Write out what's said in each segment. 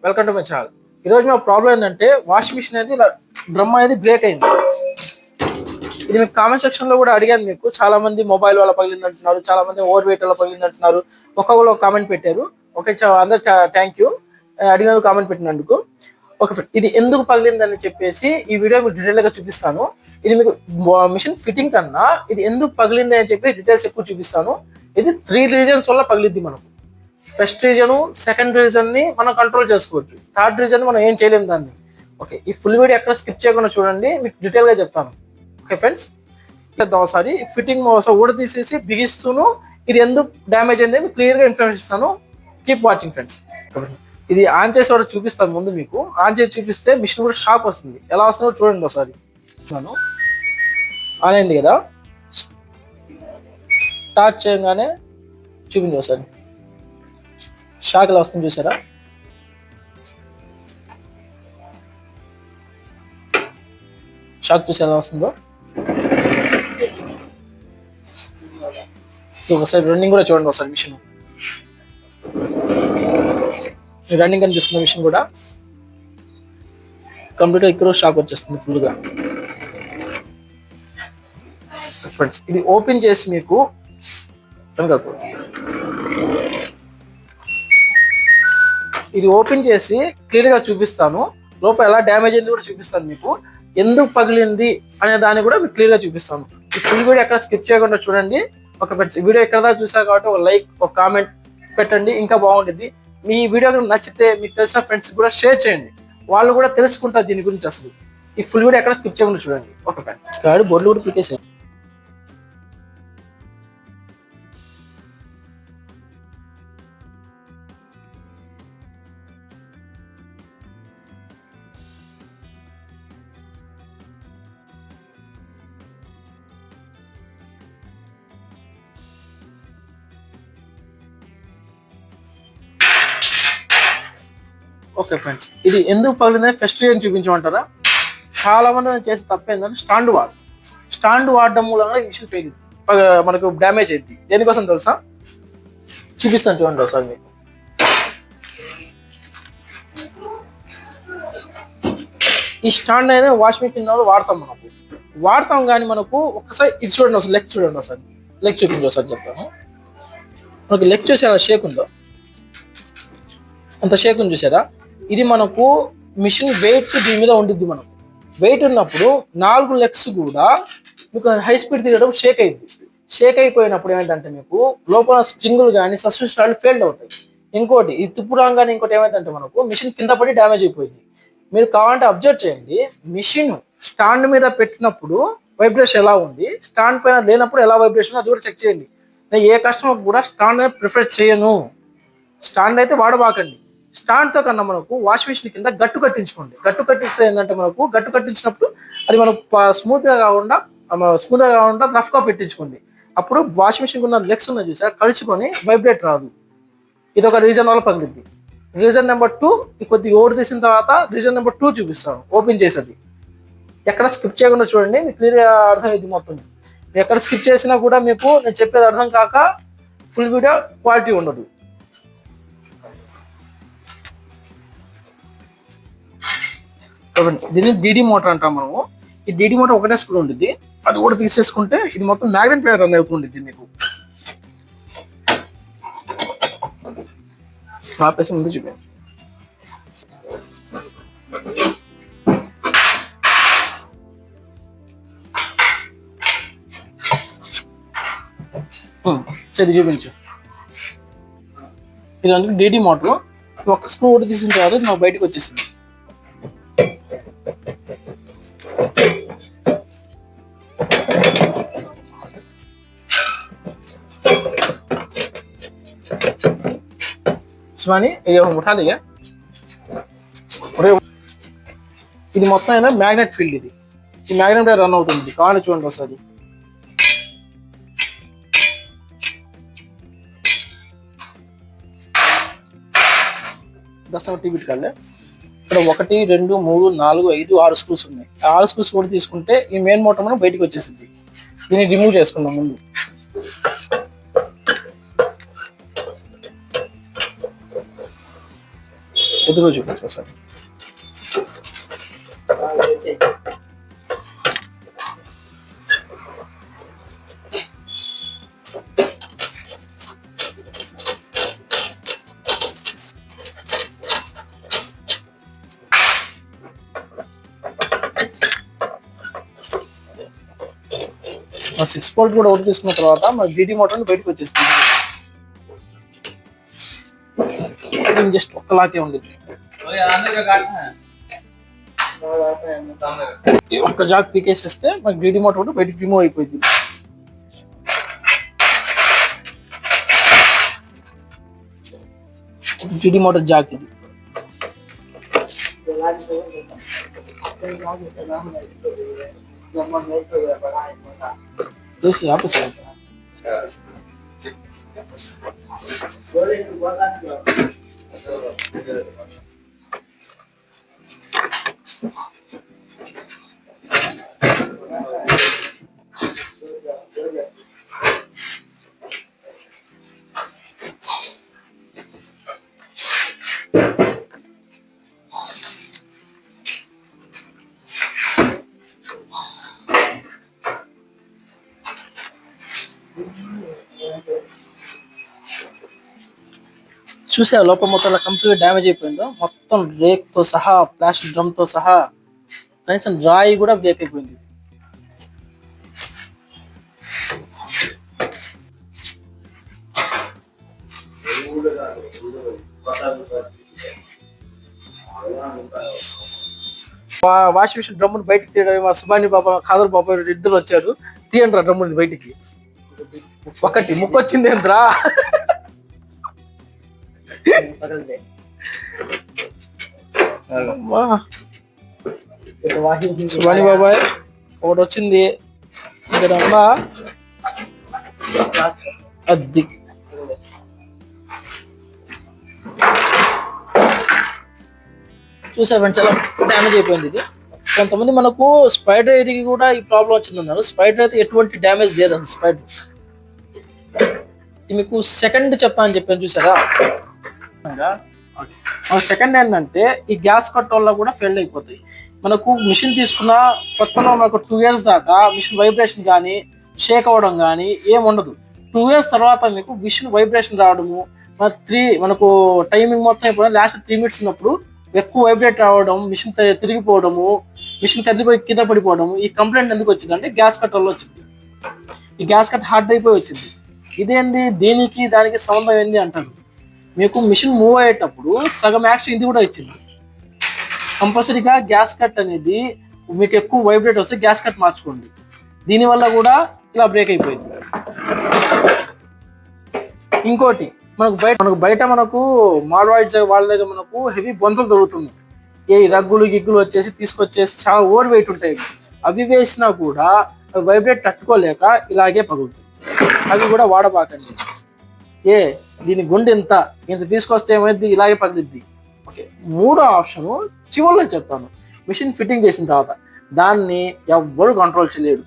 Welcome to my channel. ఈరోజు మా problem ఏంటంటే వాషింగ్ మిషన్ అనేది డ్రమ్ అనేది బ్రేక్ అయింది. ఇది మీకు కామెంట్ సెక్షన్ లో కూడా అడిగాను. మీకు చాలా మంది మొబైల్ వల్ల పగిలింది అంటున్నారు, చాలా మంది ఓవర్ వెయిట్ వల్ల పగిలింది అంటున్నారు. ఒక్కొక్కరు కామెంట్ పెట్టారు. ఓకే, అందరు థ్యాంక్ యూ అడిగినందుకు, కామెంట్ పెట్టినందుకు. ఓకే, ఇది ఎందుకు పగిలింది అని చెప్పేసి ఈ వీడియో మీకు డీటెయిల్ గా చూపిస్తాను. ఇది మీకు మిషన్ ఫిట్టింగ్ కన్నా ఇది ఎందుకు పగిలింది అని చెప్పి డీటెయిల్స్ ఎక్కువ చూపిస్తాను. ఇది 3 రీజన్స్ వల్ల పగిలిద్ది మనకు. ఫస్ట్ రీజన్, సెకండ్ రీజన్ ని మనం కంట్రోల్ చేసుకోవచ్చు. థర్డ్ రీజన్ మనం ఏం చేయలేము దాన్ని. ఓకే, ఈ ఫుల్ వీడియో ఎక్కడ స్కిప్ చేయకుండా చూడండి, మీకు డీటెయిల్ గా చెప్తాను. ఓకే ఫ్రెండ్స్, ఒకసారి ఫిట్టింగ్ ఊడ తీసేసి బిగిస్తూను ఇది ఎందుకు డ్యామేజ్ అయింది మీకు క్లియర్ గా ఇన్ఫర్మేషన్ ఇస్తాను. Keep watching friends. ఇది ఆన్ చేసి కూడా చూపిస్తాను. ముందు మీకు ఆన్ చేసి చూపిస్తే మిషన్ కూడా షాక్ వస్తుంది. ఎలా వస్తుందో చూడండి ఒకసారి. ఆన్ అయింది కదా, స్టార్ట్ చేయగానే చూపించి ఒకసారి షాక్ ఎలా వస్తుంది చూసారా. షాక్ చూసి ఎలా వస్తుందో ఒకసారి రన్నింగ్ కూడా చూడండి. ఒకసారి మిషన్ రన్నింగ్ కనిపిస్తుంది. మిషన్ కూడా కంప్లీట్ గా ఇక్కడ షాక్ వచ్చేస్తుంది ఫుల్ గా. ఫ్రెండ్స్, ఇది ఓపెన్ చేసి మీకు ఇది ఓపెన్ చేసి క్లియర్ గా చూపిస్తాను. లోపల ఎలా డ్యామేజ్ అయింది కూడా చూపిస్తాను. మీకు ఎందుకు పగిలింది అనే దాన్ని కూడా మీకు క్లియర్ గా చూపిస్తాను. ఈ ఫుల్ వీడియో ఎక్కడ స్కిప్ చేయకుండా చూడండి. ఒక ఫ్రెండ్స్, ఈ వీడియో ఎక్కడ దాకా చూసారు కాబట్టి ఒక లైక్, ఒక కామెంట్ పెట్టండి, ఇంకా బాగుంటుంది. మీ వీడియో నచ్చితే మీకు తెలిసిన ఫ్రెండ్స్ కూడా షేర్ చేయండి, వాళ్ళు కూడా తెలుసుకుంటారు దీని గురించి. అసలు ఈ ఫుల్ వీడియో ఎక్కడ స్కిప్ చేయకుండా చూడండి. ఓకే ఫ్రెండ్స్, గాడి బోర్డులు కూడా పీకేసాను. ఓకే ఫ్రెండ్స్, ఇది ఎందుకు పగిలిందని ఫస్ట్ రీజన్ చూపించమంటారా? చాలా మంది చేసే తప్పు ఏంటంటే స్టాండ్ వాడడం మూలంగా ఈ మిషన్ పేలింది, మనకు డ్యామేజ్ అయింది. దేనికోసం తెలుసా? చూపిస్తాను చూడండి ఒకసారి మీకు. ఈ స్టాండ్ అనేది వాషింగ్ మిషన్ వాడతాం కానీ మనకు ఒకసారి ఇది చూడండి, ఒకసారి లెగ్ చూడండి, ఒకసారి లెగ్ చూపించి ఒకసారి చెప్తాను. మనకు లెగ్ చూసి అలా షేక్ ఉందో, అంత షేక్ ఉంది చూసారా. ఇది మనకు మిషన్ వెయిట్ దీని మీద ఉండిద్ది. మనకు వెయిట్ ఉన్నప్పుడు 4 లెగ్స్ కూడా మీకు హై స్పీడ్ తిరగడం షేక్ అయిపోయినప్పుడు ఏంటంటే మీకు లోపల స్ప్రింగులు కానీ సస్పెన్షన్ ఫెయిల్డ్ అవుతాయి. ఇంకోటి ఈ తిప్పురాగానే ఇంకోటి ఏమైందంటే మనకు మిషన్ కింద పడి డ్యామేజ్ అయిపోయింది. మీరు కావాలంటే అబ్జర్వ్ చేయండి, మిషన్ స్టాండ్ మీద పెట్టినప్పుడు వైబ్రేషన్ ఎలా ఉంది, స్టాండ్ పైన లేనప్పుడు ఎలా వైబ్రేషన్, అది కూడా చెక్ చేయండి. నేను ఏ కస్టమర్ కూడా స్టాండ్ ప్రిఫర్ చేయను. స్టాండ్ అయితే వాడబాకండి. స్టాండ్ తో కన్నా మనకు వాషింగ్ మిషన్ కింద గట్టు కట్టిస్తే ఏంటంటే మనకు గట్టు కట్టించినప్పుడు అది మనకు స్మూత్ గా కాకుండా రఫ్ గా పెట్టించుకోండి. అప్పుడు వాషింగ్ మిషన్ ఉన్న లెగ్స్ ఉన్నాయి చూసారు, కలుచుకొని వైబ్రేట్ రాదు. ఇది ఒక రీజన్ వల్ల పగిలింది. రీజన్ నెంబర్ 2 కొద్దిగా ఓడి తీసిన తర్వాత రీజన్ నెంబర్ 2 చూపిస్తాను ఓపెన్ చేసేది. ఎక్కడ స్కిప్ చేయకుండా చూడండి, మీకు క్లియర్గా అర్థమైంది మొత్తం. ఎక్కడ స్కిప్ చేసినా కూడా మీకు నేను చెప్పేది అర్థం కాక ఫుల్ వీడియో క్వాలిటీ ఉండదు. దీన్ని డీడీ మోటార్ అంటాం మనము. ఈ డీడీ మోటార్ ఒకటే స్క్రూ ఉంటుంది, అది కూడా తీసేసుకుంటే ఇది మొత్తం మ్యాగ్నెట్ పైన రన్ అవుతుంది. మీకు ఆపేసి ముందు చూపండి. సరే చూపించు. ఇది అంటే డీడీ మోటార్. ఒక స్క్రూ ఒకటి తీసిన తర్వాత నాకు బయటకు వచ్చేసింది. ఉఠాలిగా ఇది మొత్తం అయినా మ్యాగ్నెట్ ఫీల్డ్. ఇది ఈ మ్యాగ్నెట్ రన్ అవుతుంది. కావాలి చూడండి ఒకసారి. దశ టీవీ కాలే ఇక్కడ 1 2 3 4 5 6 స్క్రూస్ ఉన్నాయి. 6 స్క్రూస్ కూడా తీసుకుంటే ఈ మెయిన్ మోటార్ మనం బయటకు వచ్చేసింది. దీన్ని రిమూవ్ చేసుకుందాం ముందు. ఎదురు చూపించు ఒకసారి. ఆ 6 వోల్ట్ కూడా అవుట్ తీసుకున్న తర్వాత మన డిడి మోటార్ బయటకు వచ్చేస్తుంది. జస్ట్ ఒక్కలాగే ఉండేది. ఒక్క జాక్ పీకేసేస్తే మనకి డిడి మోటార్ కూడా బయటకు రిమూవ్ అయిపోయింది. డిడి మోటార్ జాక్ ఇది. చూసి ఆపేసి చూసే లోపల మొత్తం కంప్లీట్ డ్యామేజ్ అయిపోయిందో, మొత్తం రేక్ తో సహా ప్లాస్టిక్ డ్రమ్ తో సహా కనీసం రాయి కూడా బ్రేక్ అయిపోయింది. వాషింగ్ మిషన్ డ్రమ్ముని బయటకి తీయడం మా సుబాని బాబా ఖాదర్ బాబా ఇద్దరు వచ్చారు. తీయండి రా డ్రమ్ముని బయటికి. ఒకటి ముక్కొచ్చింది ఏంద్రా. సుబాని బాబాయ్ ఒకటి వచ్చింది. అది చూసా ఫ్రెండ్స్ ఎలా డ్యామేజ్ అయిపోయింది ఇది. కొంతమంది మనకు స్పైడర్ ఏరియకి కూడా ఈ ప్రాబ్లం వచ్చిందన్నారు. స్పైడర్ అయితే ఎటువంటి డ్యామేజ్ లేదు అసలు. స్పైడర్ మీకు సెకండ్ చెప్తానని చెప్పాను చూసారా. సెకండ్ ఏంటంటే ఈ గ్యాస్ కట్ వల్ల కూడా ఫెయిల్ అయిపోతాయి. మనకు మిషన్ తీసుకున్న కొత్తలో మనకు 2 years దాకా మిషన్ వైబ్రేషన్ కానీ షేక్ అవ్వడం కానీ ఏం ఉండదు. 2 years తర్వాత మీకు మిషన్ వైబ్రేషన్ రావడము, మనకు టైమింగ్ మొత్తం అయిపోయిన లాస్ట్ 3 minutes ఉన్నప్పుడు ఎక్కువ వైబ్రేట్ రావడం, మిషన్ తిరిగిపోవడము, మిషన్ కదిలిపోయి కింద పడిపోవడము. ఈ కంప్లైంట్ ఎందుకు వచ్చిందంటే గ్యాస్ కట్ వల్ల వచ్చింది. ఈ గ్యాస్ కట్ హార్డ్ అయిపోయి వచ్చింది. ఇదేంది దీనికి దానికి సంబంధం ఏంది అంటారు. మీకు మిషన్ మూవ్ అయ్యేటప్పుడు సగం యాక్షన్ ఇది కూడా ఇచ్చింది. కంపల్సరీగా గ్యాస్ కట్ అనేది మీకు ఎక్కువ వైబ్రేట్ వస్తే గ్యాస్ కట్ మార్చుకోండి. దీనివల్ల కూడా ఇలా బ్రేక్ అయిపోయింది. ఇంకోటి మనకు బయట మార్వాయిడ్స్ వాళ్ళ దగ్గర మనకు హెవీ బొంతలు దొరుకుతుంది. ఈ రగ్గులు గిగ్గులు వచ్చేసి తీసుకొచ్చేసి చాలా ఓవర్ వెయిట్ ఉంటాయి. అవి వేసినా కూడా వైబ్రేట్ తట్టుకోలేక ఇలాగే పగులుతుంది. అవి కూడా వాడబాకండి. దీని గుండె ఇంత తీసుకొస్తే ఏమైంది, ఇలాగే పగిలిద్ది. ఓకే, మూడో ఆప్షను చివరిలో చెప్తాను. మిషన్ ఫిట్టింగ్ చేసిన తర్వాత దాన్ని ఎవ్వరు కంట్రోల్ చేయలేడు.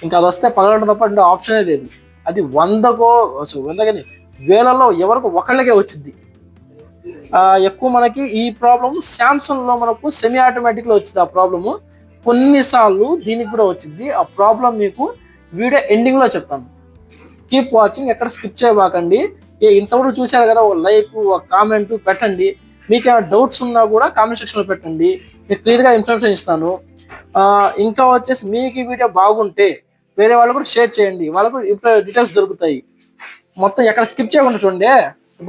ఇంకా అది వస్తే పగలడం తప్ప అంటే ఆప్షనే లేదు. అది 100 కానీ వేలలో ఎవరికి ఒకళ్ళకే వచ్చింది. ఎక్కువ మనకి ఈ ప్రాబ్లం శాంసంగ్లో మనకు సెమీ ఆటోమేటిక్లో వచ్చింది. ఆ ప్రాబ్లము కొన్నిసార్లు దీనికి కూడా వచ్చింది. ఆ ప్రాబ్లం మీకు వీడియో ఎండింగ్లో చెప్తాను. కీప్ వాచింగ్, ఎక్కడ స్కిప్ చేయబాకండి. ఇంతవరకు చూశారు కదా, ఒక లైక్ ఒక కామెంట్ పెట్టండి. మీకు ఏమైనా డౌట్స్ ఉన్నా కూడా కామెంట్ సెక్షన్లో పెట్టండి. మీకు క్లియర్గా ఇన్ఫర్మేషన్ ఇస్తాను. ఇంకా వచ్చేసి మీకు ఈ వీడియో బాగుంటే వేరే వాళ్ళు కూడా షేర్ చేయండి. వాళ్ళకు డీటెయిల్స్ దొరుకుతాయి. మొత్తం ఎక్కడ స్కిప్ చేయకుండా చూడండి.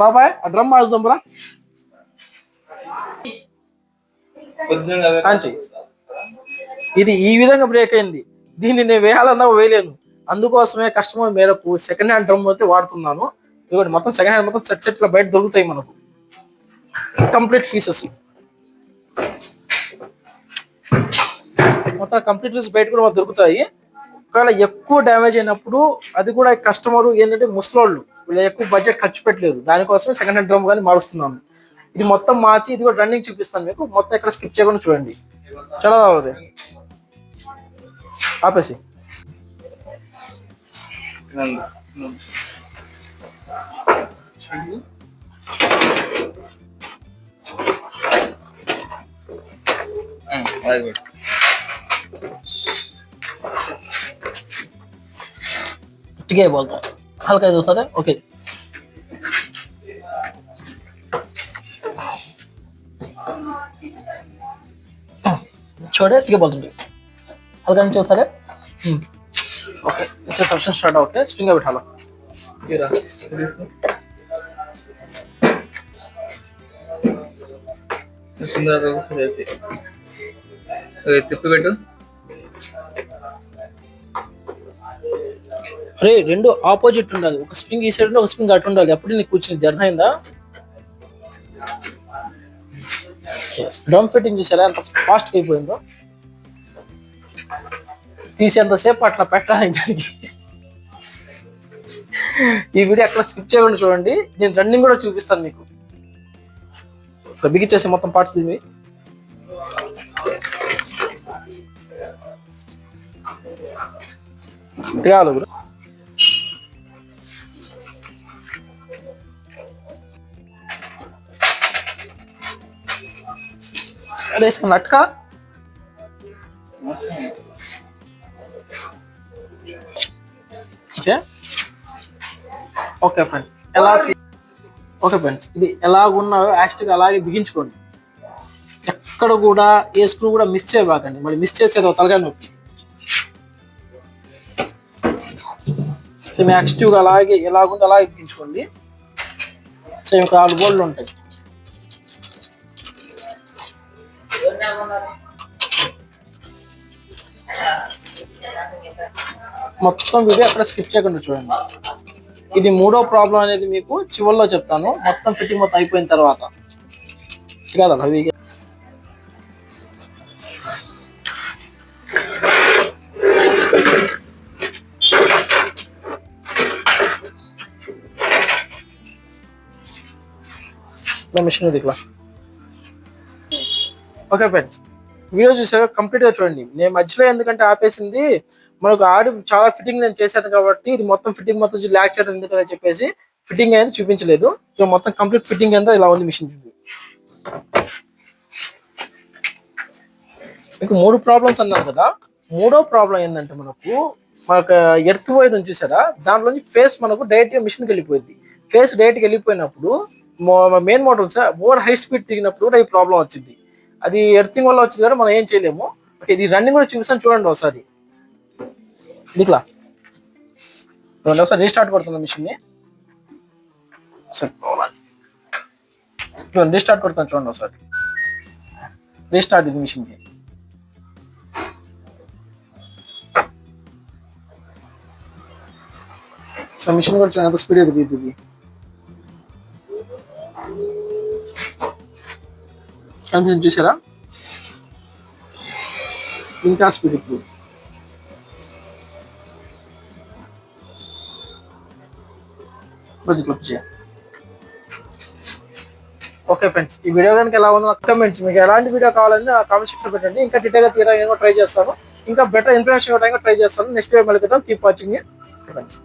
బాబాయ్ ఆ డ్రమ్ మార్చుదాం రా. ఇది ఈ విధంగా బ్రేక్ అయింది. దీన్ని నేను వేయాలన్నా వేయలేను. అందుకోసమే కస్టమర్ మేరకు సెకండ్ హ్యాండ్ డ్రమ్ అయితే వాడుతున్నాను. ఇదిగోండి మొత్తం సెకండ్ హ్యాండ్ మొత్తం సెట్ లో బయట దొరుకుతాయి మనకు కంప్లీట్ పీసెస్. మొత్తం కంప్లీట్ పీసెస్ బయట కూడా మనకు దొరుకుతాయి. ఒకవేళ ఎక్కువ డ్యామేజ్ అయినప్పుడు అది కూడా కస్టమర్ ఏంటంటే ముసలోళ్ళు వీళ్ళు ఎక్కువ బడ్జెట్ ఖర్చు పెట్టలేదు. దానికోసమే సెకండ్ హ్యాండ్ డ్రమ్ కానీ మారుస్తున్నాను. ఇది మొత్తం మార్చి ఇది కూడా రన్నింగ్ చూపిస్తాను మీకు. మొత్తం ఎక్కడ స్కిప్ చేయకుండా చూడండి. చాలా బాగుంది. ఆపేసి ठीक है बोलता है हल्का दो सर ओके छोड़े ठीक है बोलते हल्का नीचे उतारे ओके नीचे सबसे स्टार्ट ओके स्प्रिंग बिठा लो ये रहा తిప్పి పెట్టు అరే రెండు ఆపోజిట్ ఉండాలి ఒక స్ప్రింగ్ ఈ సైడ్ ఒక స్ప్రింగ్ అటు ఉండాలి అప్పుడు నీకు కూర్చుని అర్థమైందా డ్రమ్ ఫిట్టింగ్ చూసారా ఎంత ఫాస్ట్ అయిపోయిందో తీసేంతసేపు అట్లా పెట్టాలి దానికి ఈ వీడియో అక్కడ స్కిప్ చేయకుండా చూడండి నేను రన్నింగ్ కూడా చూపిస్తాను మీకు బిగించేసి మొత్తం పార్ట్స్ దీన్ని కాదు अरे इसका लटका ఓకే ఫ్రెండ్స్ ఎలా ఓకే ఫ్రెండ్స్ ఇది ఎలాగున్నా యాక్చువల్గా అలాగే బిగించుకోండి ఎక్కడ కూడా ఏ స్క్రూ కూడా మిస్ చేయబాకండి మరి మిస్ చేసేది తలగా నొప్పి సేమ్ యాక్టివ్గా అలాగే ఎలాగుందో అలాగే బిగించుకోండి సేమ్ ఒక 4 బోల్డ్లు ఉంటాయి మొత్తం వీడియో అక్కడ స్కిప్ చేయకుండా చూడండి ఇది మూడో ప్రాబ్లం అనేది మీకు చివరిలో చెప్తాను మొత్తం ఫిట్టింగ్ మొత్తం అయిపోయిన తర్వాత కదా అవి మిషన్ దిక్లా ఓకే ఫ్రెండ్స్ వీడియో చూసాక కంప్లీట్ గా చూడండి నేను మధ్యలో ఎందుకంటే ఆపేసింది మనకు ఆడి చాలా ఫిట్టింగ్ నేను చేశాను కాబట్టి ఇది మొత్తం ఫిట్టింగ్ మొత్తం ల్యాక్ చేయడం ఎందుకని చెప్పేసి ఫిట్టింగ్ అనేది చూపించలేదు ఇక మొత్తం కంప్లీట్ ఫిట్టింగ్ అంతా ఇలా ఉంది మిషన్ మీకు 3 ప్రాబ్లమ్స్ అన్నాను కదా మూడో ప్రాబ్లం ఏంటంటే మనకు ఎర్త్ పోయేది చూసారా దాంట్లోంచి ఫేస్ మనకు డైరెక్ట్ గా మిషన్కి వెళ్ళిపోయింది ఫేస్ డైరెక్ట్కి వెళ్ళిపోయినప్పుడు main motor over high speed తిరిగినప్పుడు కూడా ఈ ప్రాబ్లం వచ్చింది అది ఎర్తింగ్ వల్ల వచ్చింది కదా మనం ఏం చేయలేము ఓకే ఇది రన్నింగ్ కూడా చూపిస్తాను చూడండి ఒకసారి ఇట్లా ఒకసారి రీస్టార్ట్ కొడుతున్నా మిషన్ని రీస్టార్ట్ కొడతాను చూడండి ఒకసారి రీస్టార్ట్ ఇది మిషన్కి సో మిషన్ కూడా చూడండి ఎంత స్పీడ్ ఎదుగుతుంది కనిపిస్తుంది చూసారా ఇంకా స్పీడ్ ఇప్పుడు ఓకే ఫ్రెండ్స్ ఈ వీడియో కనుక ఎలా ఉందో కామెంట్స్ మీకు ఎలాంటి వీడియో కావాలని కామెంట్ సెక్షన్ పెట్టండి ఇంకా డీటెయిల్గా తీయడానికి ట్రై చేస్తాను ఇంకా బెటర్ ఇన్ఫర్మేషన్ ఇవ్వడానికి ట్రై చేస్తాను నెక్స్ట్ వీడియో మళ్ళీ కీప్ వాచింగ్ ఫ్రెండ్స్